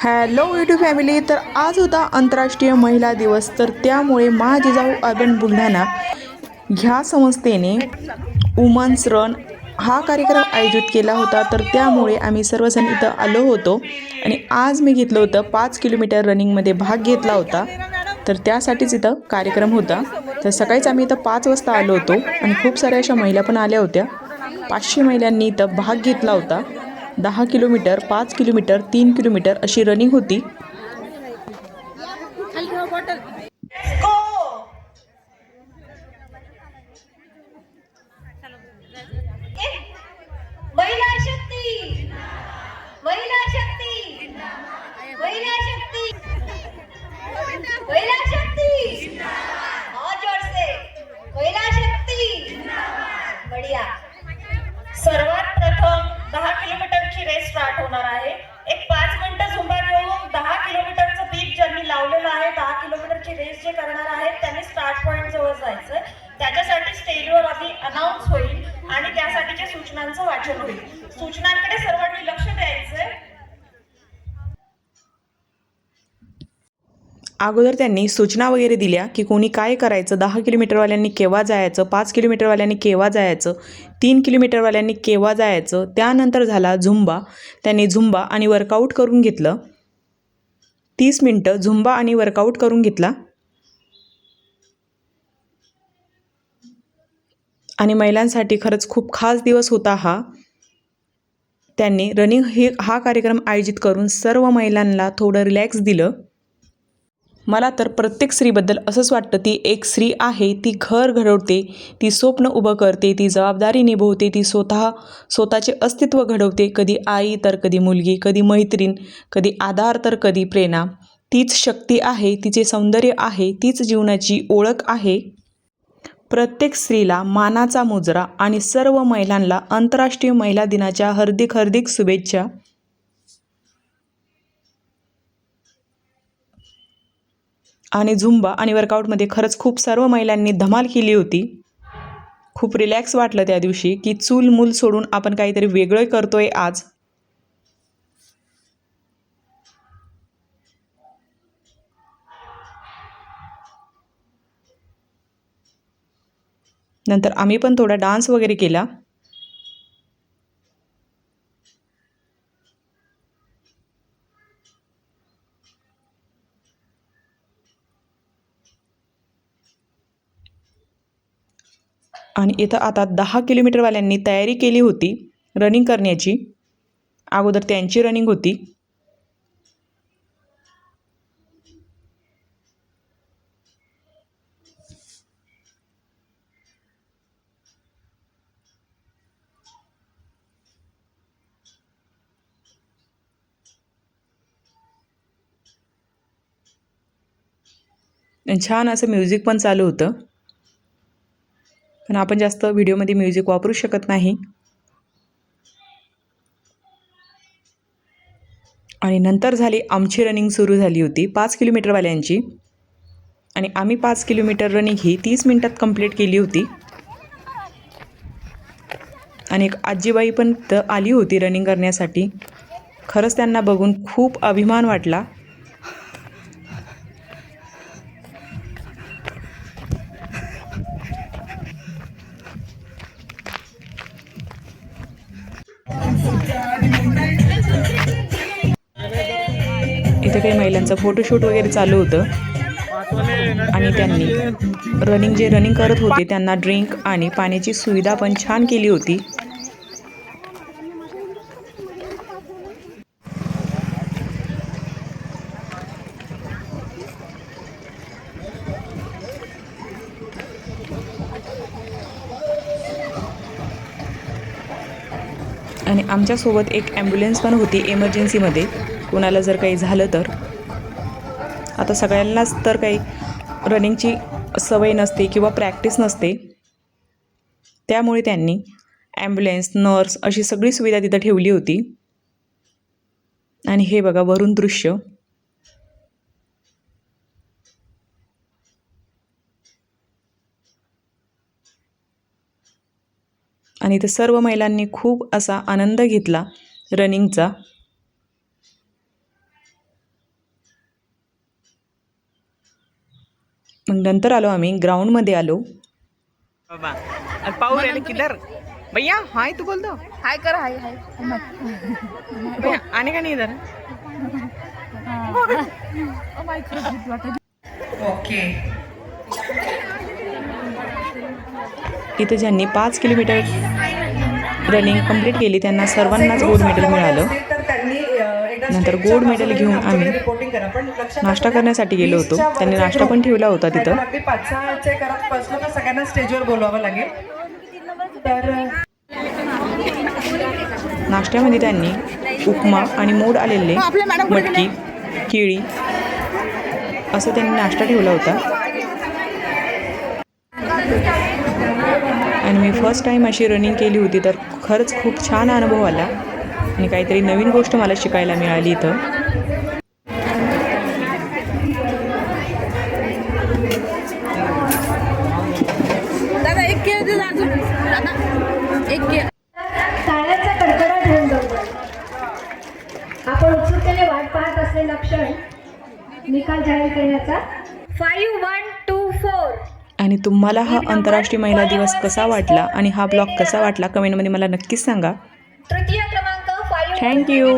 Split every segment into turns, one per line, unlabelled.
Hello YouTube family. तर आज होता आंतरराष्ट्रीय महिला दिवस. तर त्यामुळे मा जिजाऊ अर्बन बुलढाणा ह्या संस्थेने वुमन्स रन हा कार्यक्रम आयोजित केला होता. तर त्यामुळे आम्ही सर्वजण इथं आलो होतो आणि आज मी घेतलं होतं 5 किलोमीटर रनिंगमध्ये भाग घेतला होता. तर त्यासाठीच इथं कार्यक्रम होता. तर सकाळीच आम्ही इथं 5 वाजता आलो होतो आणि खूप साऱ्या अशा महिला पण आल्या होत्या. 500 महिलांनी इथं भाग घेतला होता. 10 किलोमीटर, 5 किलोमीटर, 3 किलोमीटर अशी रनिंग होती.
महिला शक्ती, महिला शक्ती, महिला शक्ती, महिला शक्ती, और जोर से महिला शक्ती. बढ़िया. सर्वात प्रथम 10 किलोमीटरची रेस स्टार्ट होणार आहे. एक 5 मिनिटं झुंबा घेऊन 10 किलोमीटरचं बीट ज्यांनी लावलेलं आहे, 10 किलोमीटरची रेस जे करणार आहेत त्यांनी स्टार्ट पॉइंट जवळ जायचं. त्याच्यासाठी स्टेजवर आधी अनाउन्स होईल आणि त्यासाठीच्या सूचनांचं वाचन होईल. सूचनांकडे सर्वांनी लक्ष द्यायचंय.
अगोदर त्यांनी सूचना वगैरे दिल्या की कोणी काय करायचं, 10 किलोमीटरवाल्यांनी केव्हा जायचं, 5 किलोमीटरवाल्यांनी केव्हा जायचं, 3 किलोमीटरवाल्यांनी केव्हा जायचं. त्यानंतर झाला झुंबा. त्यांनी झुंबा आणि वर्कआउट करून घेतलं. 30 मिनटं झुंबा आणि वर्कआउट करून घेतला. आणि महिलांसाठी खरंच खूप खास दिवस होता हा. त्यांनी रनिंग हा कार्यक्रम आयोजित करून सर्व महिलांना थोडं रिलॅक्स दिलं. मला तर प्रत्येक स्त्रीबद्दल असंच वाटतं, ती एक स्त्री आहे, ती घर घडवते, ती स्वप्न उभं करते, ती जबाबदारी निभवते, ती स्वतःचे अस्तित्व घडवते. कधी आई तर कधी मुलगी, कधी मैत्रीण, कधी आधार तर कधी प्रेरणा. तीच शक्ती आहे, तिचे सौंदर्य आहे, तीच जीवनाची ओळख आहे. प्रत्येक स्त्रीला मानाचा मुजरा आणि सर्व महिलांना आंतरराष्ट्रीय महिला दिनाच्या हार्दिक हार्दिक शुभेच्छा. आणि झुंबा आणि वर्कआउटमध्ये खरंच खूप सर्व महिलांनी धमाल केली होती. खूप रिलॅक्स वाटलं त्या दिवशी की चूल मूल सोडून आपण काहीतरी वेगळं करतोय आज. नंतर आम्ही पण थोडा डान्स वगैरे केला. आणि इथं आता 10 किलोमीटरवाल्यांनी तयारी केली होती रनिंग करण्याची. अगोदर त्यांची रनिंग होती. छान असं म्युझिक पण चालू होतं, पण आपण जास्त व्हिडिओमध्ये म्युझिक वापरू शकत नाही. आणि नंतर झाली आमची रनिंग सुरू झाली होती 5 किलोमीटरवाल्यांची. आणि आम्ही 5 किलोमीटर रनिंग ही 30 मिनटात कंप्लीट केली होती. आणि एक आजीबाई पण आली होती रनिंग करण्यासाठी. खरंच त्यांना बघून खूप अभिमान वाटला. इथे काही महिलांचं फोटोशूट वगैरे चालू होतं. आणि त्यांनी रनिंग करत होते त्यांना ड्रिंक आणि पाण्याची सुविधा पण छान केली होती. आणि आमच्यासोबत एक ॲम्ब्युलन्स पण होती इमर्जन्सीमध्ये, कोणाला जर काही झालं तर. आता सगळ्यांनाच तर काही रनिंगची सवय नसते किंवा प्रॅक्टिस नसते, त्यामुळे त्यांनी ॲम्ब्युलन्स, नर्स अशी सगळी सुविधा तिथं ठेवली होती. आणि हे बघा वरून दृश्य. आणि इथे सर्व महिलांनी खूप असा आनंद घेतला रनिंगचा. मग नंतर आलो आम्ही ग्राउंडमध्ये आलो.
बाबा पाऊ रे किधर भैया हाय तू बोल दो
हाय कर हाय हाय
भैया आने का नहीं इधर ओके.
इथं ज्यांनी 5 किलोमीटर रनिंग कंप्लीट केली त्यांना सर्वांनाच गोल्ड मेडल मिळालं. नंतर गोल्ड मेडल घेऊन आम्ही नाश्ता करण्यासाठी गेलो होतो. त्यांनी नाश्ता पण ठेवला होता तिथं.
अगदी 5-6 करत बसलो तर सगळ्यांना स्टेजवर बोलवावं लागेल. तर
नाश्त्यामध्ये त्यांनी उपमा आणि मोड आलेले मटकी केळी असं त्यांनी नाश्ता ठेवला होता. आणि मी फर्स्ट टाईम अशी रनिंग केली होती तर खरंच खूप छान अनुभव आला आणि काहीतरी नवीन गोष्ट मला शिकायला मिळाली इथं.
दादा एक केळ दे अजून दादा एक केळ. टाळ्यांचा कडकडाट होऊन जातो. आपण उत्सुकतेने वाट पाहत असलेला क्षण निकाल जाहीर करण्याचा. 5 1 2 4.
आणि तुम्हाला हा आंतरराष्ट्रीय महिला दिवस कसा वाटला आणि हा ब्लॉग कसा वाटला कमेंटमध्ये मला नक्कीच सांगा.
तृतीय क्रमांक 5.
थँक्यू.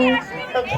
ओके.